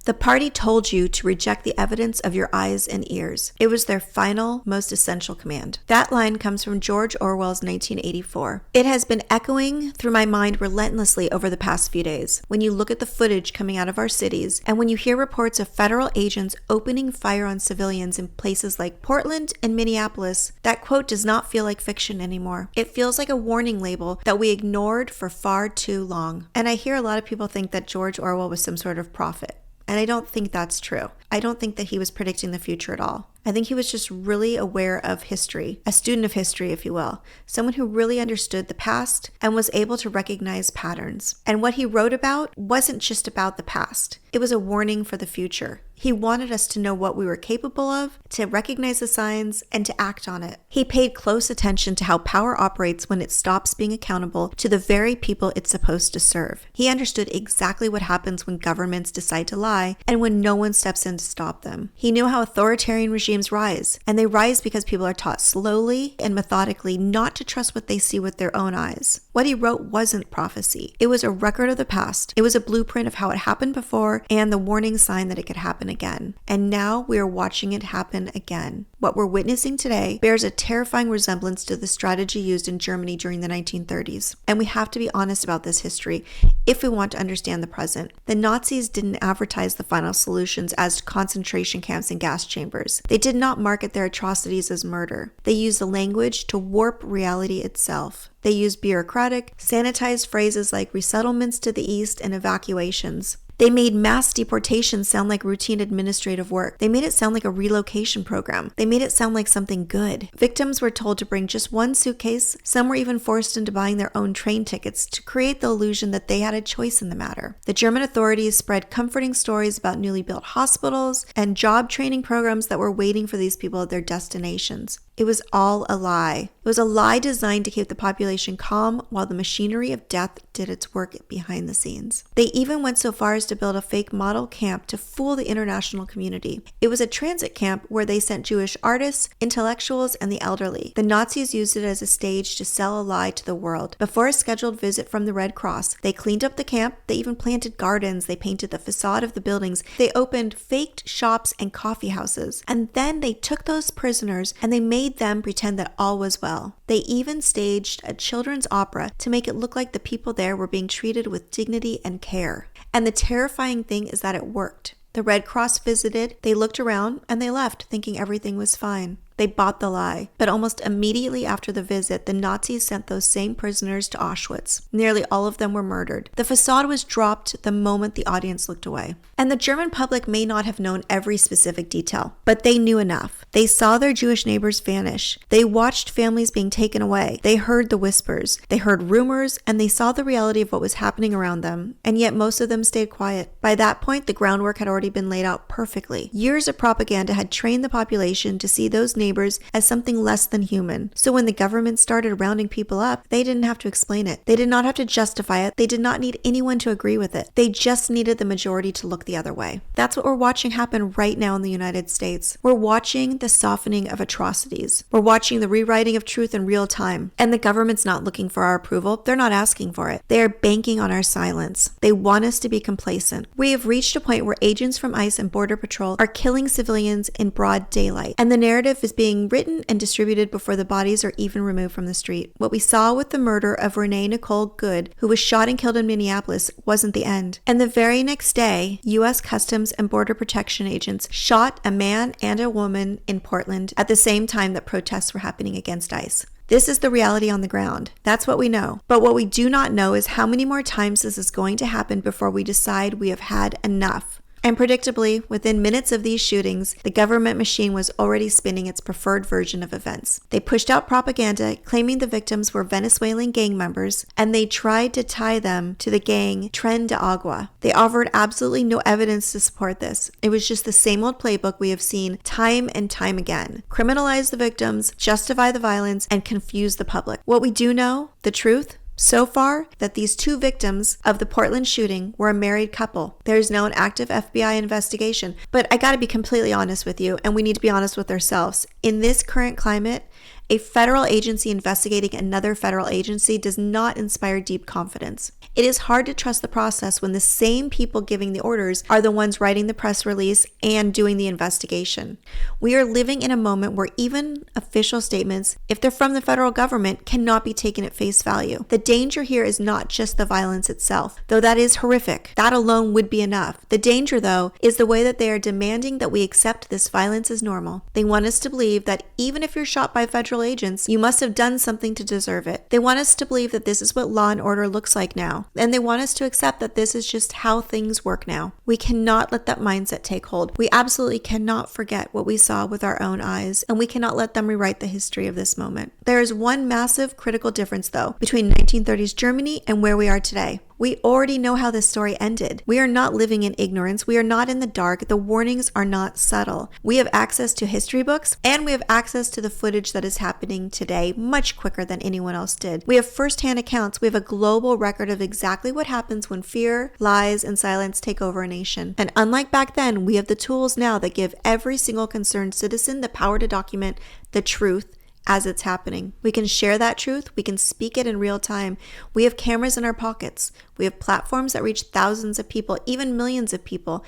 The party told you to reject the evidence of your eyes and ears. It was their final, most essential command. That line comes from George Orwell's 1984. It has been echoing through my mind relentlessly over the past few days. When you look at the footage coming out of our cities, and when you hear reports of federal agents opening fire on civilians in places like Portland and Minneapolis, that quote does not feel like fiction anymore. It feels like a warning label that we ignored for far too long. And I hear a lot of people think that George Orwell was some sort of prophet. And I don't think that's true. I don't think that he was predicting the future at all. I think he was just really aware of history, a student of history, if you will, someone who really understood the past and was able to recognize patterns. And what he wrote about wasn't just about the past. It was a warning for the future. He wanted us to know what we were capable of, to recognize the signs, and to act on it. He paid close attention to how power operates when it stops being accountable to the very people it's supposed to serve. He understood exactly what happens when governments decide to lie and when no one steps in to stop them. He knew how authoritarian regimes rise, and they rise because people are taught slowly and methodically not to trust what they see with their own eyes. What he wrote wasn't prophecy. It was a record of the past. It was a blueprint of how it happened before and the warning sign that it could happen again. And now we are watching it happen again. What we're witnessing today bears a terrifying resemblance to the strategy used in Germany during the 1930s. And we have to be honest about this history if we want to understand the present. The Nazis didn't advertise the final solutions as concentration camps and gas chambers. They did not market their atrocities as murder. They used the language to warp reality itself. They used bureaucratic, sanitized phrases like resettlements to the east and evacuations. They made mass deportations sound like routine administrative work. They made it sound like a relocation program. They made it sound like something good. Victims were told to bring just one suitcase. Some were even forced into buying their own train tickets to create the illusion that they had a choice in the matter. The German authorities spread comforting stories about newly built hospitals and job training programs that were waiting for these people at their destinations. It was all a lie. It was a lie designed to keep the population calm while the machinery of death did its work behind the scenes. They even went so far as to build a fake model camp to fool the international community. It was a transit camp where they sent Jewish artists, intellectuals, and the elderly. The Nazis used it as a stage to sell a lie to the world. Before a scheduled visit from the Red Cross, they cleaned up the camp, they even planted gardens, they painted the facade of the buildings, they opened faked shops and coffee houses, and then they took those prisoners and they made them pretend that all was well. They even staged a children's opera to make it look like the people there were being treated with dignity and care. And the terrifying thing is that it worked. The Red Cross visited, they looked around, and they left thinking everything was fine. They bought the lie. But almost immediately after the visit, the Nazis sent those same prisoners to Auschwitz. Nearly all of them were murdered. The facade was dropped the moment the audience looked away. And the German public may not have known every specific detail, but they knew enough. They saw their Jewish neighbors vanish. They watched families being taken away. They heard the whispers. They heard rumors, and they saw the reality of what was happening around them. And yet most of them stayed quiet. By that point, the groundwork had already been laid out perfectly. Years of propaganda had trained the population to see those neighbors as something less than human. So when the government started rounding people up, they didn't have to explain it. They did not have to justify it. They did not need anyone to agree with it. They just needed the majority to look the other way. That's what we're watching happen right now in the United States. We're watching the softening of atrocities. We're watching the rewriting of truth in real time. And the government's not looking for our approval. They're not asking for it. They are banking on our silence. They want us to be complacent. We have reached a point where agents from ICE and Border Patrol are killing civilians in broad daylight. And the narrative is being written and distributed before the bodies are even removed from the street. What we saw with the murder of Renee Nicole Good, who was shot and killed in Minneapolis, wasn't the end. And the very next day, U.S. Customs and Border Protection agents shot a man and a woman in Portland at the same time that protests were happening against ICE. This is the reality on the ground. That's what we know. But what we do not know is how many more times this is going to happen before we decide we have had enough. And predictably, within minutes of these shootings, the government machine was already spinning its preferred version of events. They pushed out propaganda claiming the victims were Venezuelan gang members, and they tried to tie them to the gang Tren de Agua. They offered absolutely no evidence to support this. It was just the same old playbook we have seen time and time again. Criminalize the victims, justify the violence, and confuse the public. What we do know, the truth, so far, that these two victims of the Portland shooting were a married couple. There is now an active FBI investigation. But I gotta be completely honest with you, and we need to be honest with ourselves. In this current climate, A federal agency investigating another federal agency does not inspire deep confidence. It is hard to trust the process when the same people giving the orders are the ones writing the press release and doing the investigation. We are living in a moment where even official statements, if they're from the federal government, cannot be taken at face value. The danger here is not just the violence itself, though that is horrific. That alone would be enough. The danger, though, is the way that they are demanding that we accept this violence as normal. They want us to believe that even if you're shot by federal agents, you must have done something to deserve it. They want us to believe that this is what law and order looks like now, and they want us to accept that this is just how things work now. We cannot let that mindset take hold. We absolutely cannot forget what we saw with our own eyes, and we cannot let them rewrite the history of this moment. There is one massive critical difference, though, between 1930s Germany and where we are today. We already know how this story ended. We are not living in ignorance. We are not in the dark. The warnings are not subtle. We have access to history books, and we have access to the footage that is happening today much quicker than anyone else did. We have firsthand accounts. We have a global record of exactly what happens when fear, lies, and silence take over a nation. And unlike back then, we have the tools now that give every single concerned citizen the power to document the truth as it's happening. We can share that truth. We can speak it in real time. We have cameras in our pockets. We have platforms that reach thousands of people, even millions of people,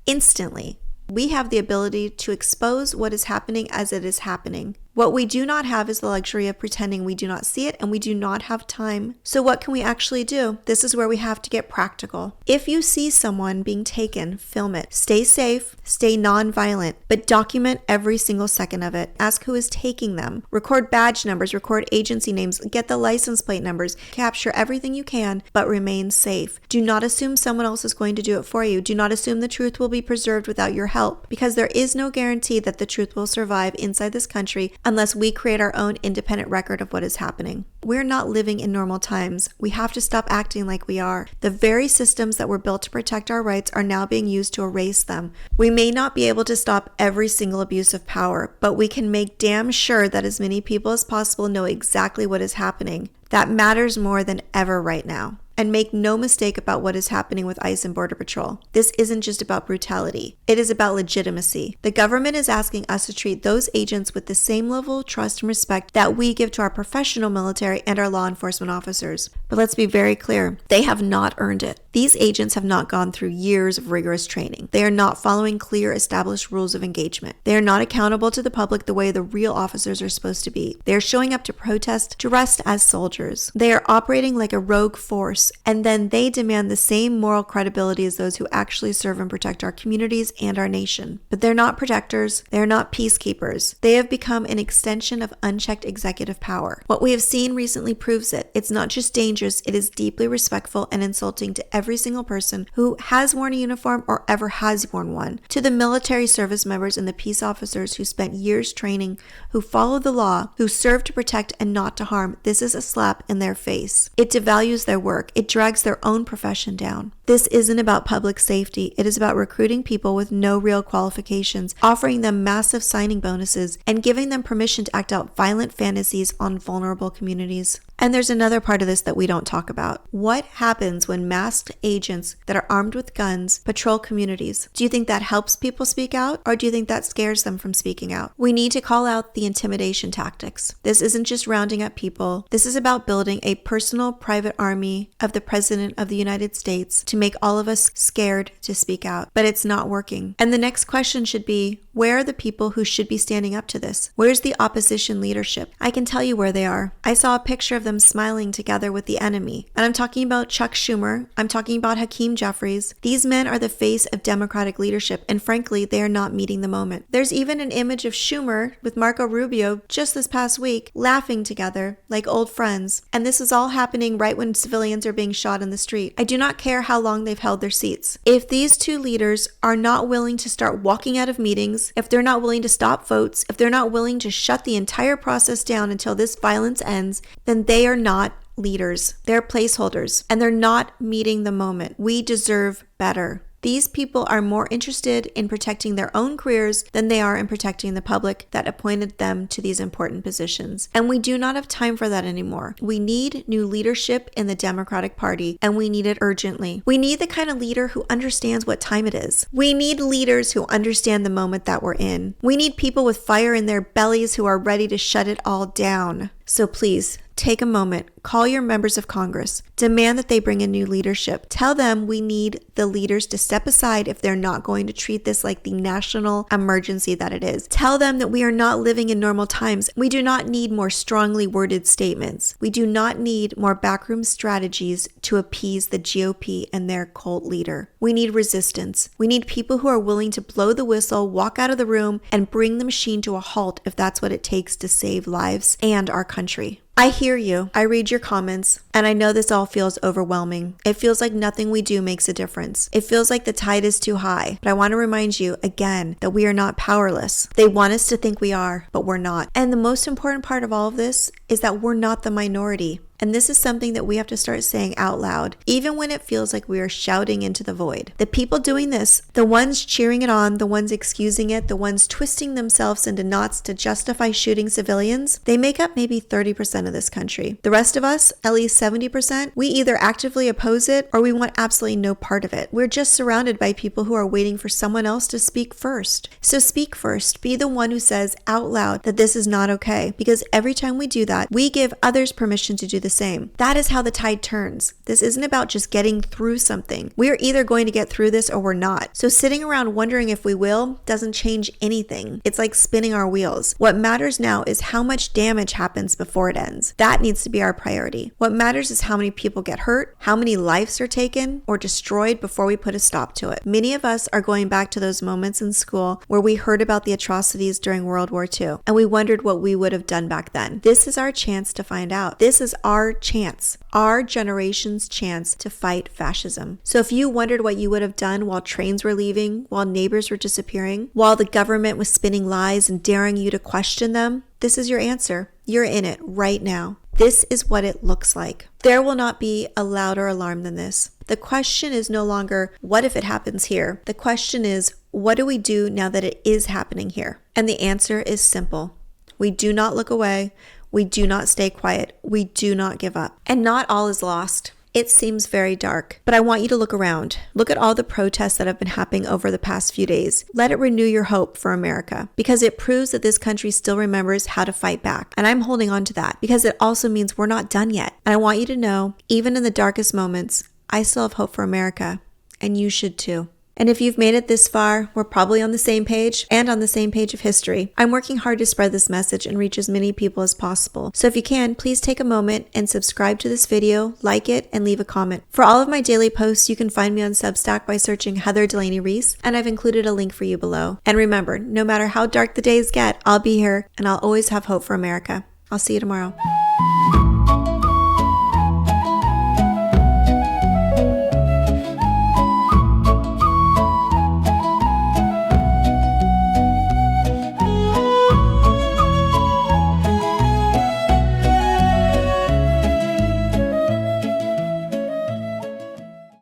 instantly. We have the ability to expose what is happening as it is happening. What we do not have is the luxury of pretending we do not see it, and we do not have time. So what can we actually do? This is where we have to get practical. If you see someone being taken, film it. Stay safe, stay non-violent, but document every single second of it. Ask who is taking them. Record badge numbers, record agency names, get the license plate numbers, capture everything you can, but remain safe. Do not assume someone else is going to do it for you. Do not assume the truth will be preserved without your help, because there is no guarantee that the truth will survive inside this country unless we create our own independent record of what is happening. We're not living in normal times. We have to stop acting like we are. The very systems that were built to protect our rights are now being used to erase them. We may not be able to stop every single abuse of power, but we can make damn sure that as many people as possible know exactly what is happening. That matters more than ever right now. And make no mistake about what is happening with ICE and Border Patrol. This isn't just about brutality. It is about legitimacy. The government is asking us to treat those agents with the same level of trust and respect that we give to our professional military and our law enforcement officers. But let's be very clear, they have not earned it. These agents have not gone through years of rigorous training. They are not following clear, established rules of engagement. They are not accountable to the public the way the real officers are supposed to be. They are showing up to protest, dressed as soldiers. They are operating like a rogue force, and then they demand the same moral credibility as those who actually serve and protect our communities and our nation. But they're not protectors. They're not peacekeepers. They have become an extension of unchecked executive power. What we have seen recently proves it. It's not just dangerous, it is deeply respectful and insulting to every single person who has worn a uniform or ever has worn one. To the military service members and the peace officers who spent years training, who follow the law, who serve to protect and not to harm, this is a slap in their face. It devalues their work. It drags their own profession down. This isn't about public safety. It is about recruiting people with no real qualifications, offering them massive signing bonuses, and giving them permission to act out violent fantasies on vulnerable communities. And there's another part of this that we don't talk about. What happens when masked agents that are armed with guns patrol communities? Do you think that helps people speak out, or do you think that scares them from speaking out? We need to call out the intimidation tactics. This isn't just rounding up people. This is about building a personal private army of the President of the United States to make all of us scared to speak out. But it's not working. And the next question should be, where are the people who should be standing up to this? Where's the opposition leadership? I can tell you where they are. I saw a picture of them smiling together with the enemy. And I'm talking about Chuck Schumer. I'm talking about Hakeem Jeffries. These men are the face of Democratic leadership, and frankly, they are not meeting the moment. There's even an image of Schumer with Marco Rubio just this past week, laughing together like old friends. And this is all happening right when civilians are being shot in the street. I do not care how long they've held their seats. If these two leaders are not willing to start walking out of meetings, if they're not willing to stop votes, if they're not willing to shut the entire process down until this violence ends, then they are not leaders. They're placeholders, and they're not meeting the moment. We deserve better. These people are more interested in protecting their own careers than they are in protecting the public that appointed them to these important positions. And we do not have time for that anymore. We need new leadership in the Democratic Party, and we need it urgently. We need the kind of leader who understands what time it is. We need leaders who understand the moment that we're in. We need people with fire in their bellies who are ready to shut it all down. So please, take a moment, call your members of Congress, demand that they bring in new leadership. Tell them we need the leaders to step aside if they're not going to treat this like the national emergency that it is. Tell them that we are not living in normal times. We do not need more strongly worded statements. We do not need more backroom strategies to appease the GOP and their cult leader. We need resistance. We need people who are willing to blow the whistle, walk out of the room, and bring the machine to a halt if that's what it takes to save lives and our country. I hear you. I read your comments, and I know this all feels overwhelming. It feels like nothing we do makes a difference. It feels like the tide is too high. But I want to remind you again that we are not powerless. They want us to think we are, but we're not. And the most important part of all of this is that we're not the minority. And this is something that we have to start saying out loud, even when it feels like we are shouting into the void. The people doing this, the ones cheering it on, the ones excusing it, the ones twisting themselves into knots to justify shooting civilians, they make up maybe 30% of this country. The rest of us, at least 70%, we either actively oppose it or we want absolutely no part of it. We're just surrounded by people who are waiting for someone else to speak first. So speak first. Be the one who says out loud that this is not okay, because every time we do that, we give others permission to do the same. That is how the tide turns. This isn't about just getting through something. We are either going to get through this or we're not. So sitting around wondering if we will doesn't change anything. It's like spinning our wheels. What matters now is how much damage happens before it ends. That needs to be our priority. What matters is how many people get hurt, how many lives are taken or destroyed before we put a stop to it. Many of us are going back to those moments in school where we heard about the atrocities during World War II and we wondered what we would have done back then. This is our chance to find out. This is our chance, our generation's chance to fight fascism. So if you wondered what you would have done while trains were leaving, while neighbors were disappearing, while the government was spinning lies and daring you to question them, this is your answer. You're in it right now. This is what it looks like. There will not be a louder alarm than this. The question is no longer, what if it happens here? The question is, what do we do now that it is happening here? And the answer is simple. We do not look away. We do not stay quiet. We do not give up. And not all is lost. It seems very dark, but I want you to look around. Look at all the protests that have been happening over the past few days. Let it renew your hope for America, because it proves that this country still remembers how to fight back. And I'm holding on to that because it also means we're not done yet. And I want you to know, even in the darkest moments, I still have hope for America, and you should too. And if you've made it this far, we're probably on the same page and on the same page of history. I'm working hard to spread this message and reach as many people as possible. So if you can, please take a moment and subscribe to this video, like it, and leave a comment. For all of my daily posts, you can find me on Substack by searching Heather Delaney Reese, and I've included a link for you below. And remember, no matter how dark the days get, I'll be here, and I'll always have hope for America. I'll see you tomorrow.